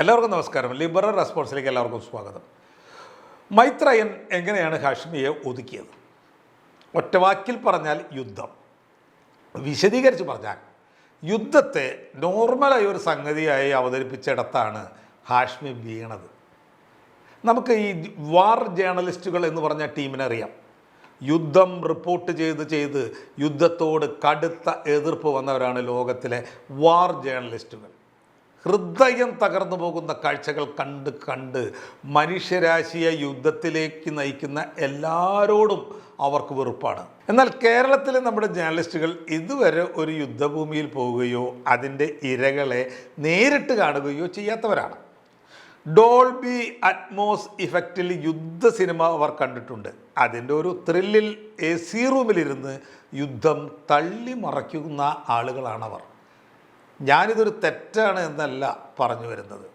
എല്ലാവർക്കും നമസ്കാരം. ലിബറൽ റെസ്പോൺസിലേക്ക് എല്ലാവർക്കും സ്വാഗതം. മൈത്രയൻ എങ്ങനെയാണ് ഹാഷ്മിയെ ഒതുക്കിയത്? ഒറ്റവാക്കിൽ പറഞ്ഞാൽ യുദ്ധം. വിശദീകരിച്ച് പറഞ്ഞാൽ യുദ്ധത്തെ നോർമലായി ഒരു സംഗതിയായി അവതരിപ്പിച്ചിടത്താണ് ഹാഷ്മി വീണത്. നമുക്ക് ഈ വാർ ജേർണലിസ്റ്റുകൾ എന്ന് പറഞ്ഞ ടീമിനെ അറിയാം. യുദ്ധം റിപ്പോർട്ട് ചെയ്ത് യുദ്ധത്തോട് കടുത്ത എതിർപ്പ് വന്നവരാണ് ലോകത്തിലെ വാർ ജേർണലിസ്റ്റുകൾ. ഹൃദയം തകർന്നു പോകുന്ന കാഴ്ചകൾ കണ്ട് മനുഷ്യരാശിയെ യുദ്ധത്തിലേക്ക് നയിക്കുന്ന എല്ലാവരോടും അവർക്ക് വെറുപ്പാണ്. എന്നാൽ കേരളത്തിലെ നമ്മുടെ ജേർണലിസ്റ്റുകൾ ഇതുവരെ ഒരു യുദ്ധഭൂമിയിൽ പോവുകയോ അതിൻ്റെ ഇരകളെ നേരിട്ട് കാണുകയോ ചെയ്യാത്തവരാണ്. ഡോൾബി അറ്റ്മോസ് ഇഫക്റ്റിൽ യുദ്ധ സിനിമ അവർ കണ്ടിട്ടുണ്ട്. അതിൻ്റെ ഒരു ത്രില്ലിൽ AC റൂമിലിരുന്ന് യുദ്ധം തള്ളി മറയ്ക്കുന്ന ആളുകളാണവർ. ഞാനിതൊരു തെറ്റാണ് എന്നല്ല പറഞ്ഞു വരുന്നത്.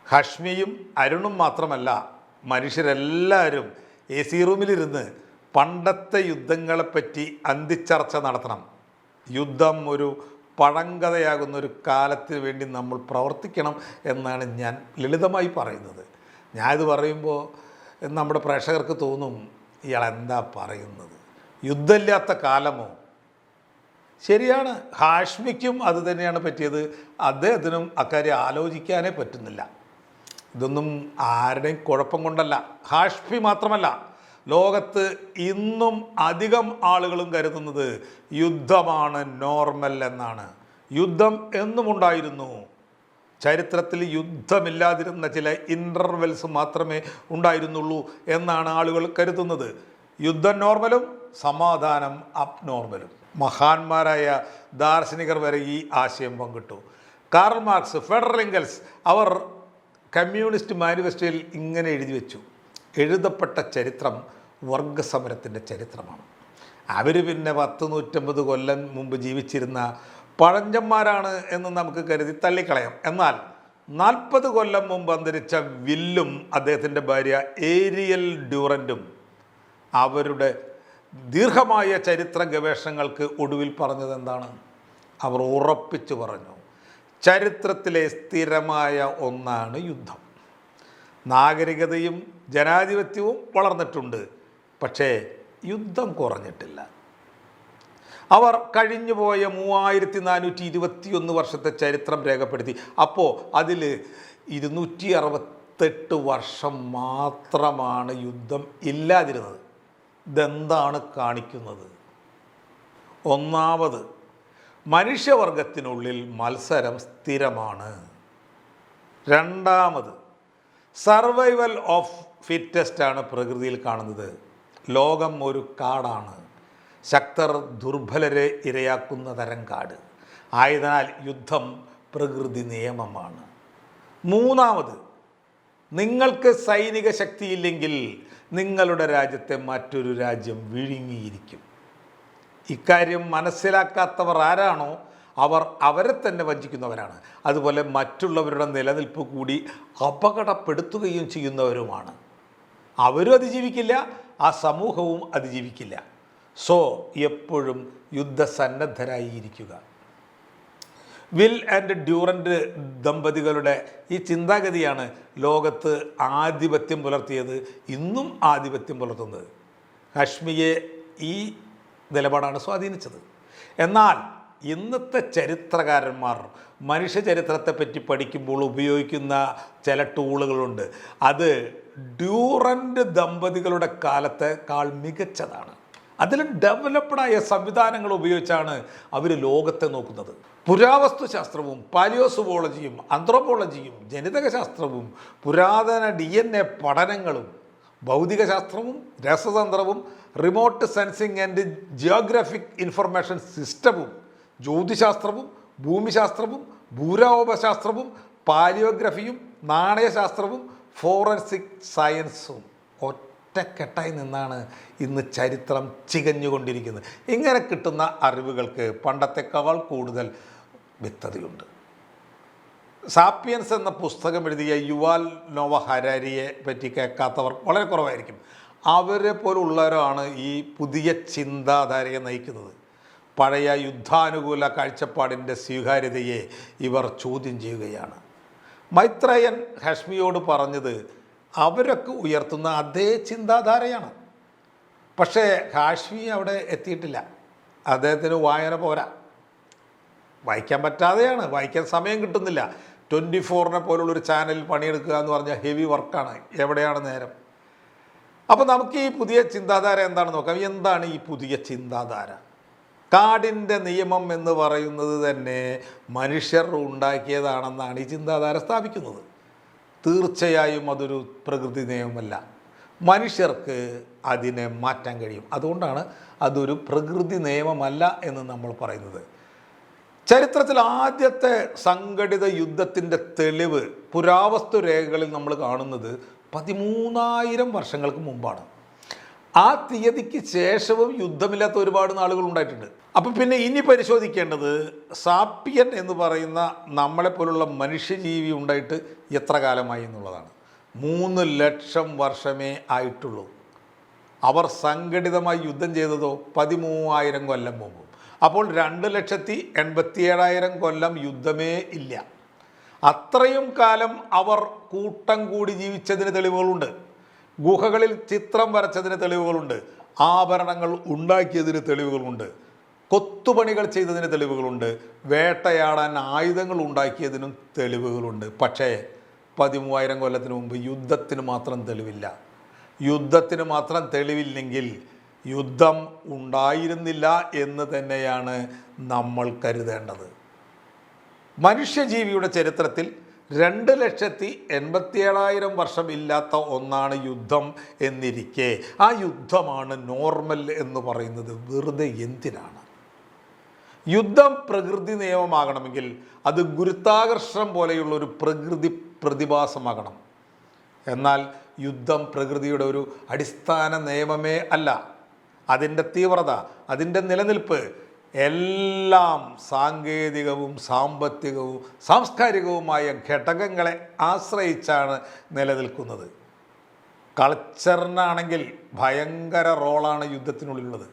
ഹാഷ്മിയും അരുണും മാത്രമല്ല, മനുഷ്യരെല്ലാവരും AC റൂമിലിരുന്ന് പണ്ടത്തെ യുദ്ധങ്ങളെപ്പറ്റി അന്തിച്ചർച്ച നടത്തണം. യുദ്ധം ഒരു പഴങ്കഥയാകുന്ന ഒരു കാലത്തിന് വേണ്ടി നമ്മൾ പ്രവർത്തിക്കണം എന്നാണ് ഞാൻ ലളിതമായി പറയുന്നത്. ഞാനിത് പറയുമ്പോൾ നമ്മുടെ പ്രേക്ഷകർക്ക് തോന്നും, ഇയാൾ എന്താ പറയുന്നത്, യുദ്ധമില്ലാത്ത കാലമോ? ശരിയാണ്, ഹാഷ്മിക്കും അത് തന്നെയാണ് പറ്റിയത്. അദ്ദേഹത്തിനും അക്കാര്യം ആലോചിക്കാനേ പറ്റുന്നില്ല. ഇതൊന്നും ആരുടെയും കുഴപ്പം കൊണ്ടല്ല. ഹാഷ്മി മാത്രമല്ല, ലോകത്ത് ഇന്നും അധികം ആളുകളും കരുതുന്നത് യുദ്ധമാണ് നോർമൽ എന്നാണ്. യുദ്ധം എന്നും ഉണ്ടായിരുന്നു. ചരിത്രത്തിൽ യുദ്ധമില്ലാതിരുന്ന ചില ഇൻ്റർവെൽസ് മാത്രമേ ഉണ്ടായിരുന്നുള്ളൂ എന്നാണ് ആളുകൾ കരുതുന്നത്. യുദ്ധം നോർമലും സമാധാനം അബ്നോർമലും. മഹാന്മാരായ ദാർശനികർ വരെ ഈ ആശയം പങ്കിട്ടു. കാർൽ മാർക്സ്, ഫെഡറൽ എംഗൽസ് അവർ കമ്മ്യൂണിസ്റ്റ് മാനിഫെസ്റ്റോയിൽ ഇങ്ങനെ എഴുതി വെച്ചു: എഴുതപ്പെട്ട ചരിത്രം വർഗസമരത്തിൻ്റെ ചരിത്രമാണ്. അവർ പിന്നെ 100-150 കൊല്ലം മുമ്പ് ജീവിച്ചിരുന്ന പഴഞ്ചന്മാരാണ് എന്ന് നമുക്ക് കരുതി തള്ളിക്കളയാം. എന്നാൽ 40 കൊല്ലം മുമ്പ് അന്തരിച്ച വില്ലും അദ്ദേഹത്തിൻ്റെ ഭാര്യ ഏരിയൽ ഡ്യൂറൻറ്റും അവരുടെ ദീർഘമായ ചരിത്ര ഗവേഷണങ്ങൾക്ക് ഒടുവിൽ പറഞ്ഞത് എന്താണ്? അവർ ഉറപ്പിച്ചു പറഞ്ഞു, ചരിത്രത്തിലെ സ്ഥിരമായ ഒന്നാണ് യുദ്ധം. നാഗരികതയും ജനാധിപത്യവും വളർന്നിട്ടുണ്ട്, പക്ഷേ യുദ്ധം കുറഞ്ഞിട്ടില്ല. അവർ കഴിഞ്ഞുപോയ 3421 വർഷത്തെ ചരിത്രം രേഖപ്പെടുത്തി. അപ്പോൾ അതിൽ 268 വർഷം മാത്രമാണ് യുദ്ധം ഇല്ലാതിരുന്നത്. ഇതെന്താണ് കാണിക്കുന്നത്? ഒന്നാമത്, മനുഷ്യവർഗത്തിനുള്ളിൽ മത്സരം സ്ഥിരമാണ്. രണ്ടാമത്, സർവൈവൽ ഓഫ് ഫിറ്റസ്റ്റാണ് പ്രകൃതിയിൽ കാണുന്നത്. ലോകം ഒരു കാടാണ്. ശക്തർ ദുർബലരെ ഇരയാക്കുന്ന തരം കാട്. ആയതിനാൽ യുദ്ധം പ്രകൃതി നിയമമാണ്. മൂന്നാമത്, നിങ്ങൾക്ക് സൈനിക ശക്തിയില്ലെങ്കിൽ നിങ്ങളുടെ രാജ്യത്തെ മറ്റൊരു രാജ്യം വിഴുങ്ങിയിരിക്കും. ഇക്കാര്യം മനസ്സിലാക്കാത്തവർ ആരാണോ അവർ അവരെ തന്നെ വഞ്ചിക്കുന്നവരാണ്. അതുപോലെ മറ്റുള്ളവരുടെ നിലനിൽപ്പ് കൂടി അപകടപ്പെടുത്തുകയും ചെയ്യുന്നവരുമാണ്. അവരും അതിജീവിക്കില്ല, ആ സമൂഹവും അതിജീവിക്കില്ല. സോ എപ്പോഴും യുദ്ധസന്നദ്ധരായിരിക്കുക. വിൽ ആൻഡ് ഡ്യൂറൻറ്റ് ദമ്പതികളുടെ ഈ ചിന്താഗതിയാണ് ലോകത്ത് ആധിപത്യം പുലർത്തിയത്, ഇന്നും ആധിപത്യം പുലർത്തുന്നത്. ഹാഷ്മിയെ ഈ നിലപാടാണ് സ്വാധീനിച്ചത്. എന്നാൽ ഇന്നത്തെ ചരിത്രകാരന്മാർ മനുഷ്യ ചരിത്രത്തെപ്പറ്റി പഠിക്കുമ്പോൾ ഉപയോഗിക്കുന്ന ചില ടൂളുകളുണ്ട്. അത് ഡ്യൂറൻറ്റ് ദമ്പതികളുടെ കാലത്തെക്കാൾ മികച്ചതാണ്. അതിൽ ഡെവലപ്ഡായ സംവിധാനങ്ങൾ ഉപയോഗിച്ചാണ് അവർ ലോകത്തെ നോക്കുന്നത്. പുരാവസ്തു ശാസ്ത്രവും പാലിയോസുവോളജിയും ആന്ത്രോപോളജിയും ജനിതകശാസ്ത്രവും പുരാതന DNA പഠനങ്ങളും ഭൗതികശാസ്ത്രവും രസതന്ത്രവും remote sensing and geographic information സിസ്റ്റവും ജ്യോതിശാസ്ത്രവും ഭൂമിശാസ്ത്രവും ഭൂരാവപശാസ്ത്രവും പാലിയോഗ്രഫിയും നാണയശാസ്ത്രവും ഫോറൻസിക് സയൻസും ഒറ്റക്കെട്ടായി നിന്നാണ് ഇന്ന് ചരിത്രം ചികഞ്ഞുകൊണ്ടിരിക്കുന്നത്. ഇങ്ങനെ കിട്ടുന്ന അറിവുകൾക്ക് പണ്ടത്തെക്കാൾ കൂടുതൽ വ്യക്തതയുണ്ട്. സാപ്പിയൻസ് എന്ന പുസ്തകം എഴുതിയ യുവാൽ നോവ ഹരാരിയെ പറ്റി കേൾക്കാത്തവർ വളരെ കുറവായിരിക്കും. അവരെ പോലുള്ളവരാണ് ഈ പുതിയ ചിന്താധാരയെ നയിക്കുന്നത്. പഴയ യുദ്ധാനുകൂല കാഴ്ചപ്പാടിൻ്റെ സ്വീകാര്യതയെ ഇവർ ചോദ്യം ചെയ്യുകയാണ്. മൈത്രേയൻ ഹാഷ്മിയോട് പറഞ്ഞത് അവരൊക്കെ ഉയർത്തുന്ന അതേ ചിന്താധാരയാണ്. പക്ഷേ ഹാഷ്മി അവിടെ എത്തിയിട്ടില്ല. അദ്ദേഹത്തിന് വായന പോരാ, വായിക്കാൻ പറ്റാതെയാണ്, വായിക്കാൻ സമയം കിട്ടുന്നില്ല. 24 പോലുള്ളൊരു ചാനലിൽ പണിയെടുക്കുക എന്ന് പറഞ്ഞാൽ ഹെവി വർക്കാണ്, എവിടെയാണ് നേരം? അപ്പോൾ നമുക്ക് ഈ പുതിയ ചിന്താധാര എന്താണെന്ന് നോക്കാം. എന്താണ് ഈ പുതിയ ചിന്താധാര? കാടിൻ്റെ നിയമം എന്ന് പറയുന്നത് തന്നെ മനുഷ്യർ ഉണ്ടാക്കിയതാണെന്നാണ് ഈ ചിന്താധാര സ്ഥാപിക്കുന്നത്. തീർച്ചയായും അതൊരു പ്രകൃതി നിയമമല്ല, മനുഷ്യർക്ക് അതിനെ മാറ്റാൻ കഴിയും. അതുകൊണ്ടാണ് അതൊരു പ്രകൃതി നിയമമല്ല എന്ന് നമ്മൾ പറയുന്നത്. ചരിത്രത്തിൽ ആദ്യത്തെ സംഘടിത യുദ്ധത്തിൻ്റെ തെളിവ് പുരാവസ്തു രേഖകളിൽ നമ്മൾ കാണുന്നത് 13,000 വർഷങ്ങൾക്ക് മുമ്പാണ്. ആ തീയതിക്ക് ശേഷവും യുദ്ധമില്ലാത്ത ഒരുപാട് നാളുകൾ ഉണ്ടായിട്ടുണ്ട്. അപ്പം പിന്നെ ഇനി പരിശോധിക്കേണ്ടത് സാപ്പിയൻ എന്ന് പറയുന്ന നമ്മളെപ്പോലുള്ള മനുഷ്യജീവി ഉണ്ടായിട്ട് എത്ര കാലമായി എന്നുള്ളതാണ്. 3 ലക്ഷം വർഷമേ ആയിട്ടുള്ളൂ. അവർ സംഘടിതമായി യുദ്ധം ചെയ്തതോ 13,000 കൊല്ലം മുമ്പ്. അപ്പോൾ 2,87,000 കൊല്ലം യുദ്ധമേ ഇല്ല. അത്രയും കാലം അവർ കൂട്ടം കൂടി ജീവിച്ചതിന് തെളിവുകളുണ്ട്. ഗുഹകളിൽ ചിത്രം വരച്ചതിന് തെളിവുകളുണ്ട്. ആഭരണങ്ങൾ ഉണ്ടാക്കിയതിന് തെളിവുകളുണ്ട്. കൊത്തുപണികൾ ചെയ്തതിന് തെളിവുകളുണ്ട്. വേട്ടയാടാൻ ആയുധങ്ങൾ ഉണ്ടാക്കിയതിനും തെളിവുകളുണ്ട്. പക്ഷേ 13,000 കൊല്ലത്തിന് മുമ്പ് യുദ്ധത്തിന് മാത്രം തെളിവില്ല. യുദ്ധത്തിന് മാത്രം തെളിവില്ലെങ്കിൽ യുദ്ധം ഉണ്ടായിരുന്നില്ല എന്ന് തന്നെയാണ് നമ്മൾ കരുതേണ്ടത്. മനുഷ്യജീവിയുടെ ചരിത്രത്തിൽ 2,87,000 വർഷം ഇല്ലാത്ത ഒന്നാണ് യുദ്ധം എന്നിരിക്കെ ആ യുദ്ധമാണ് നോർമൽ എന്ന് പറയുന്നത് വെറുതെ എന്തിനാണ്? യുദ്ധം പ്രകൃതി നിയമമാകണമെങ്കിൽ അത് ഗുരുത്വാകർഷണം പോലെയുള്ള ഒരു പ്രകൃതി പ്രതിഭാസമാകണം. എന്നാൽ യുദ്ധം പ്രകൃതിയുടെ ഒരു അടിസ്ഥാന നിയമമേ അല്ല. അതിൻ്റെ തീവ്രത, അതിൻ്റെ നിലനിൽപ്പ് എല്ലാം സാങ്കേതികവും സാമ്പത്തികവും സാംസ്കാരികവുമായ ഘടകങ്ങളെ ആശ്രയിച്ചാണ് നിലനിൽക്കുന്നത്. കൾച്ചറിനാണെങ്കിൽ ഭയങ്കര റോളാണ് യുദ്ധത്തിനുള്ളിലുള്ളത്.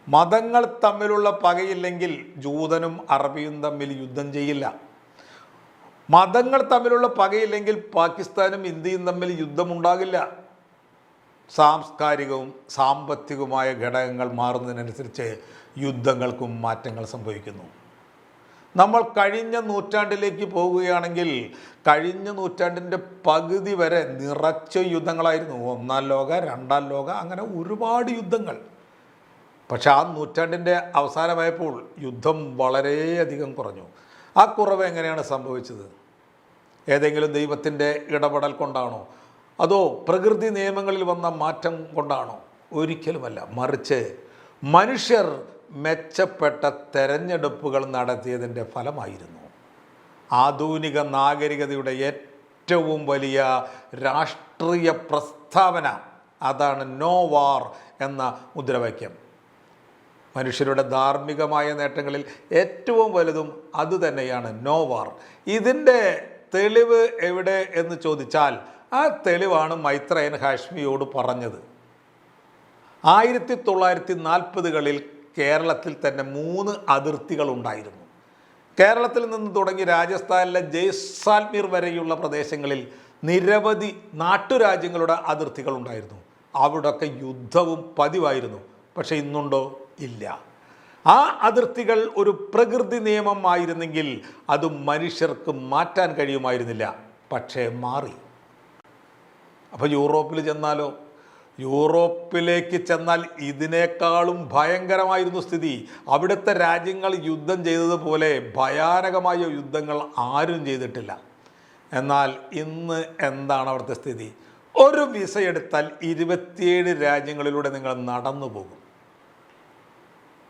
മതങ്ങൾ തമ്മിലുള്ള പകയില്ലെങ്കിൽ ജൂതനും അറബിയും തമ്മിൽ യുദ്ധം ചെയ്യില്ല. മതങ്ങൾ തമ്മിലുള്ള പകയില്ലെങ്കിൽ പാകിസ്ഥാനും ഇന്ത്യയും തമ്മിൽ യുദ്ധമുണ്ടാകില്ല. സാംസ്കാരികവും സാമ്പത്തികവുമായ ഘടകങ്ങൾ മാറുന്നതിനനുസരിച്ച് യുദ്ധങ്ങൾക്കും മാറ്റങ്ങൾ സംഭവിക്കുന്നു. നമ്മൾ കഴിഞ്ഞ നൂറ്റാണ്ടിലേക്ക് പോവുകയാണെങ്കിൽ കഴിഞ്ഞ നൂറ്റാണ്ടിൻ്റെ പകുതി വരെ നിറച്ച യുദ്ധങ്ങളായിരുന്നു. 1-ാം ലോക, 2-ാം ലോക, അങ്ങനെ ഒരുപാട് യുദ്ധങ്ങൾ. പക്ഷെ ആ നൂറ്റാണ്ടിൻ്റെ അവസാനമായപ്പോൾ യുദ്ധം വളരെയധികം കുറഞ്ഞു. ആ കുറവ് എങ്ങനെയാണ് സംഭവിച്ചത്? ഏതെങ്കിലും ദൈവത്തിൻ്റെ ഇടപെടൽ കൊണ്ടാണോ? അതോ പ്രകൃതി നിയമങ്ങളിൽ വന്ന മാറ്റം കൊണ്ടാണോ? ഒരിക്കലുമല്ല. മറിച്ച് മനുഷ്യർ മെച്ചപ്പെട്ട തെരഞ്ഞെടുപ്പുകൾ നടത്തിയതിൻ്റെ ഫലമായിരുന്നു. ആധുനിക നാഗരികതയുടെ ഏറ്റവും വലിയ രാഷ്ട്രീയ പ്രസ്താവന അതാണ് നോ വാർ എന്ന മുദ്രാവാക്യം. മനുഷ്യരുടെ ധാർമ്മികമായ നേട്ടങ്ങളിൽ ഏറ്റവും വലുതും അതുതന്നെയാണ് നോ വാർ. ഇതിൻ്റെ തെളിവ് എവിടെ എന്ന് ചോദിച്ചാൽ ആ തെളിവാണ് മൈത്രേയൻ ഹാഷ്മിയോട് പറഞ്ഞത്. 1940കളിൽ കേരളത്തിൽ തന്നെ 3 അതിർത്തികൾ ഉണ്ടായിരുന്നു. കേരളത്തിൽ നിന്ന് തുടങ്ങി രാജസ്ഥാനിലെ ജയ്സാൽമീർ വരെയുള്ള പ്രദേശങ്ങളിൽ നിരവധി നാട്ടുരാജ്യങ്ങളുടെ അതിർത്തികൾ ഉണ്ടായിരുന്നു. അവിടെയൊക്കെ യുദ്ധവും പതിവായിരുന്നു. പക്ഷേ ഇന്നുണ്ടോ? ഇല്ല. ആ അതിർത്തികൾ ഒരു പ്രകൃതി നിയമമായിരുന്നെങ്കിൽ അത് മനുഷ്യർക്ക് മാറ്റാൻ കഴിയുമായിരുന്നില്ല. പക്ഷേ മാറി. അപ്പോൾ യൂറോപ്പിൽ ചെന്നാലോ? യൂറോപ്പിലേക്ക് ചെന്നാൽ ഇതിനേക്കാളും ഭയങ്കരമായിരുന്നു സ്ഥിതി. അവിടുത്തെ രാജ്യങ്ങൾ യുദ്ധം ചെയ്തതുപോലെ ഭയാനകമായ യുദ്ധങ്ങൾ ആരും ചെയ്തിട്ടില്ല. എന്നാൽ ഇന്ന് എന്താണ് അവിടുത്തെ സ്ഥിതി? ഒരു വിസ എടുത്താൽ 27 രാജ്യങ്ങളിലൂടെ നിങ്ങൾ നടന്നു പോകും.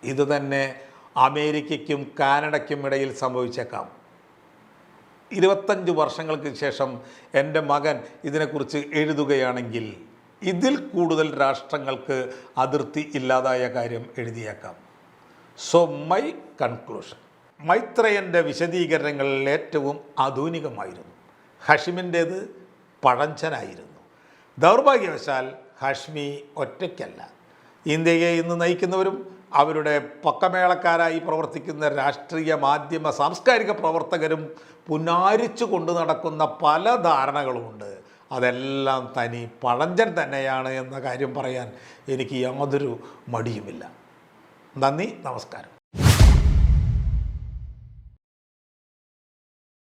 ഇതുതന്നെ അമേരിക്കയ്ക്കും കാനഡയ്ക്കും ഇടയിൽ സംഭവിച്ചേക്കാം. 25 വർഷങ്ങൾക്ക് ശേഷം എൻ്റെ മകൻ ഇതിനെക്കുറിച്ച് എഴുതുകയാണെങ്കിൽ ഇതിൽ കൂടുതൽ രാഷ്ട്രങ്ങൾക്ക് അതിർത്തി ഇല്ലാതായ കാര്യം എഴുതിയേക്കാം. സോ മൈ കൺക്ലൂഷൻ, മൈത്രേയൻ്റെ വിശദീകരണങ്ങളിൽ ഏറ്റവും ആധുനികമായിരുന്നു. ഹാഷിമിൻ്റേത് പഴഞ്ചനായിരുന്നു. ദൗർഭാഗ്യവശാൽ ഹാഷ്മി ഒറ്റയ്ക്കല്ല. ഇന്ത്യയെ ഇന്ന് നയിക്കുന്നവരും അവരുടെ പക്കമേളക്കാരായി പ്രവർത്തിക്കുന്ന രാഷ്ട്രീയ മാധ്യമ സാംസ്കാരിക പ്രവർത്തകരും പുന്നാരിച്ചു കൊണ്ടു നടക്കുന്ന പല ധാരണകളുമുണ്ട്. അതെല്ലാം തനി പഴഞ്ചൻ തന്നെയാണ് എന്ന കാര്യം പറയാൻ എനിക്ക് യാതൊരു മടിയുമില്ല. നന്ദി, നമസ്കാരം.